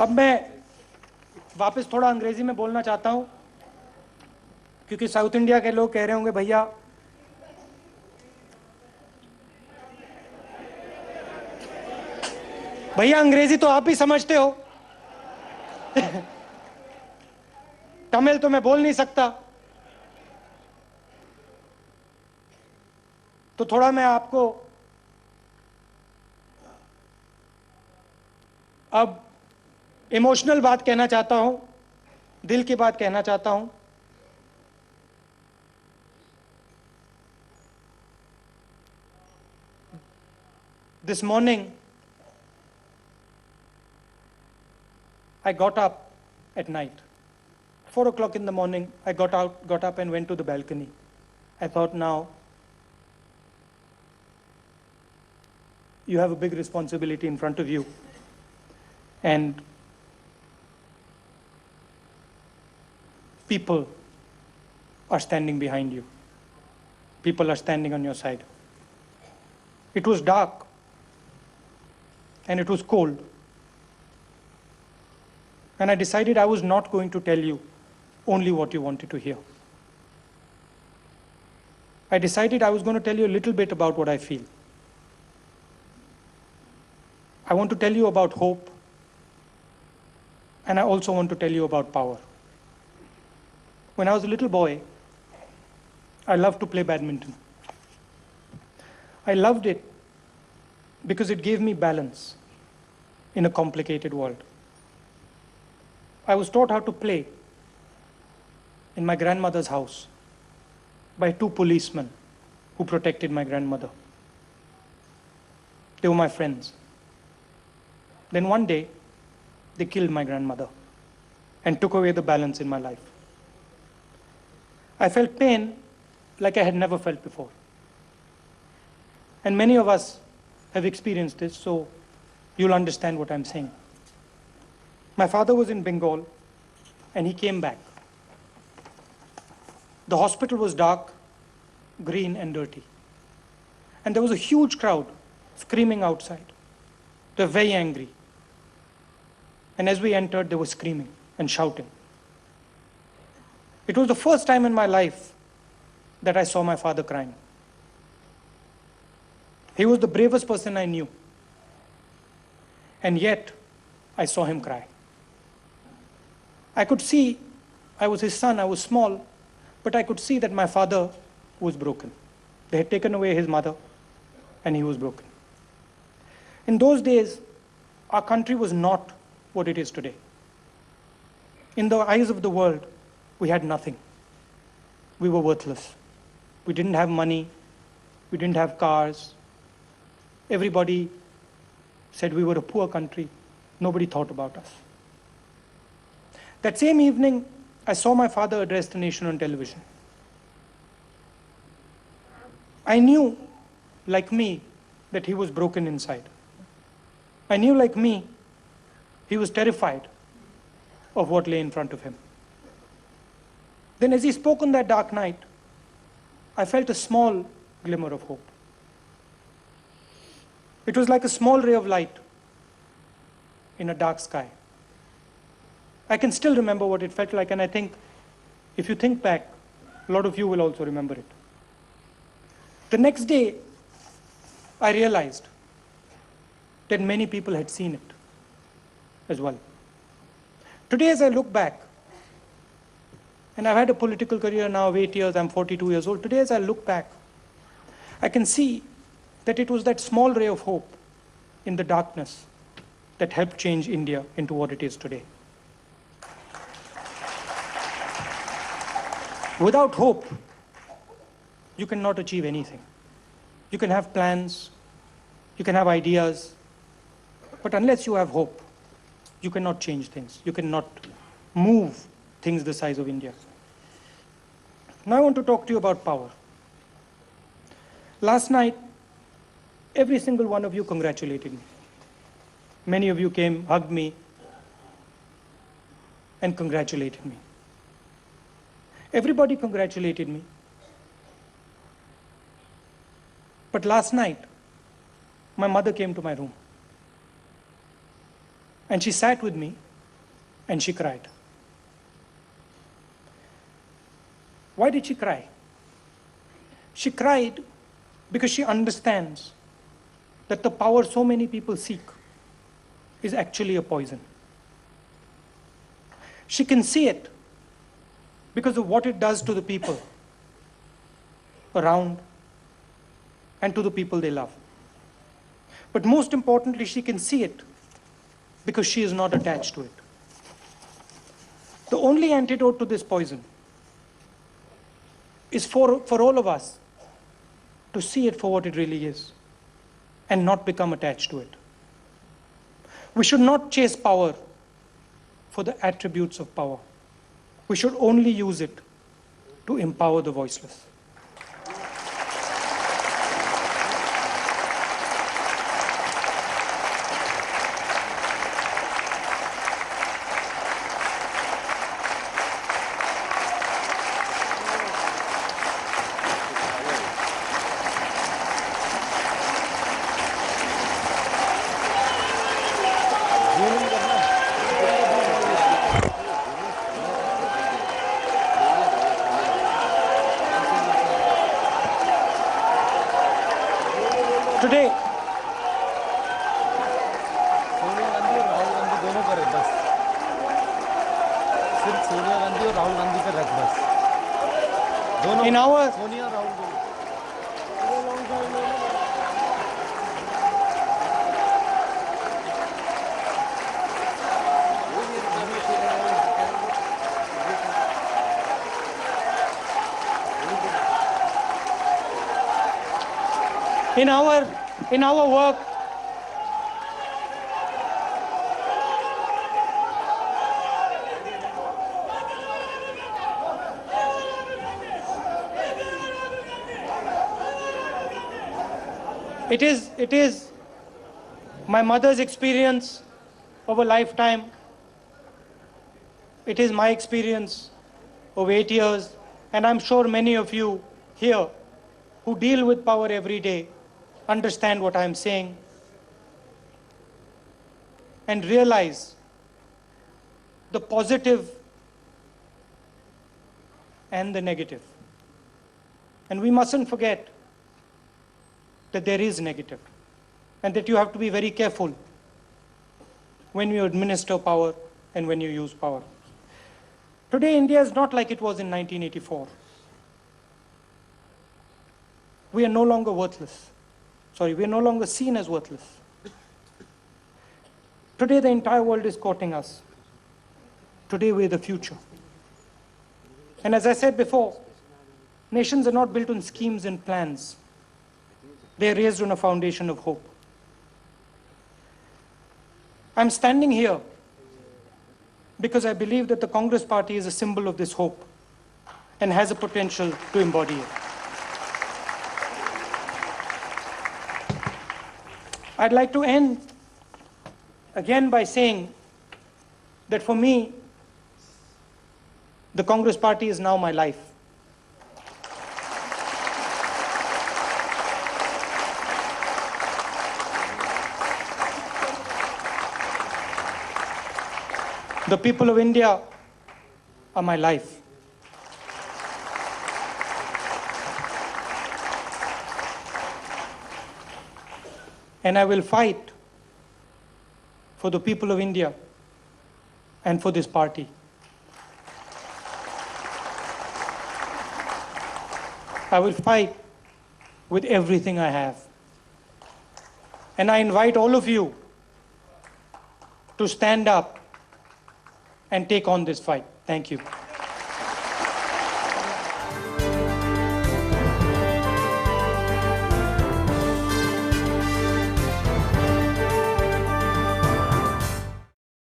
अब मैं वापस थोड़ा अंग्रेजी में बोलना चाहता हूं, क्योंकि साउथ इंडिया के लोग कह रहे होंगे भैया अंग्रेजी तो आप भी समझते हो। तमिल तो मैं बोल नहीं सकता, तो थोड़ा मैं आपको अब इमोशनल बात कहना चाहता हूं, दिल की बात कहना चाहता हूं। This morning I got up at night. 4 o'clock in the morning, I got up and went to the balcony. I thought, now you have a big responsibility in front of you. And people are standing behind you. People are standing on your side. It was dark and it was cold. And I decided I was not going to tell you only what you wanted to hear. I decided I was going to tell you a little bit about what I feel. I want to tell you about hope, and I also want to tell you about power. When I was a little boy, I loved to play badminton. I loved it because it gave me balance in a complicated world. I was taught how to play in my grandmother's house by 2 policemen who protected my grandmother. They were my friends. Then one day, they killed my grandmother and took away the balance in my life. I felt pain like I had never felt before. And many of us have experienced this, so you'll understand what I'm saying. My father was in Bengal and he came back. The hospital was dark, green and dirty. And there was a huge crowd screaming outside. They were very angry. And as we entered, they were screaming and shouting. It was the first time in my life that I saw my father crying. He was the bravest person I knew. And yet, I saw him cry. I could see, I was his son, I was small, but I could see that my father was broken. They had taken away his mother, and he was broken. In those days, our country was not what it is today. In the eyes of the world, we had nothing. We were worthless. We didn't have money. We didn't have cars. Everybody said we were a poor country. Nobody thought about us. That same evening, I saw my father address the nation on television. I knew, like me, that he was broken inside. I knew, like me, he was terrified of what lay in front of him. Then as he spoke on that dark night, I felt a small glimmer of hope. It was like a small ray of light in a dark sky. I can still remember what it felt like, and I think if you think back, a lot of you will also remember it. The next day, I realized that many people had seen it as well. Today, as I look back, and I've had a political career now of 8 years, I'm 42 years old. Today, as I look back, I can see that it was that small ray of hope in the darkness that helped change India into what it is today. Without hope, you cannot achieve anything. You can have plans, you can have ideas, but unless you have hope, you cannot change things. You cannot move things the size of India. Now I want to talk to you about power. Last night, every single one of you congratulated me. Many of you came, hugged me, and congratulated me. Everybody congratulated me. But last night, my mother came to my room. And she sat with me and she cried. Why did she cry? She cried because she understands that the power so many people seek is actually a poison. She can see it because of what it does to the people around and to the people they love. But most importantly, she can see it because she is not attached to it. The only antidote to this poison is for all of us to see it for what it really is and not become attached to it. We should not chase power for the attributes of power. We should only use it to empower the voiceless. Today, Sonia Gandhi और राहुल गांधी दोनों पर है बस, सिर्फ सोनिया गांधी और राहुल गांधी पर रख बस, दोनों in our सोनिया और Rahul Gandhi. in our work, it is my mother's experience of a lifetime. It is my experience of 8 years, and I'm sure many of you here who deal with power every day understand what I'm saying and realize the positive and the negative. And we mustn't forget that there is negative and that you have to be very careful when you administer power and when you use power. Today, India is not like it was in 1984. We are no longer worthless. Sorry, we are no longer seen as worthless. Today, the entire world is courting us. Today, we're the future. And as I said before, nations are not built on schemes and plans. They are raised on a foundation of hope. I'm standing here because I believe that the Congress Party is a symbol of this hope and has a potential to embody it. I'd like to end again by saying that for me, the Congress Party is now my life. The people of India are my life. And I will fight for the people of India and for this party. I will fight with everything I have. And I invite all of you to stand up and take on this fight. Thank you.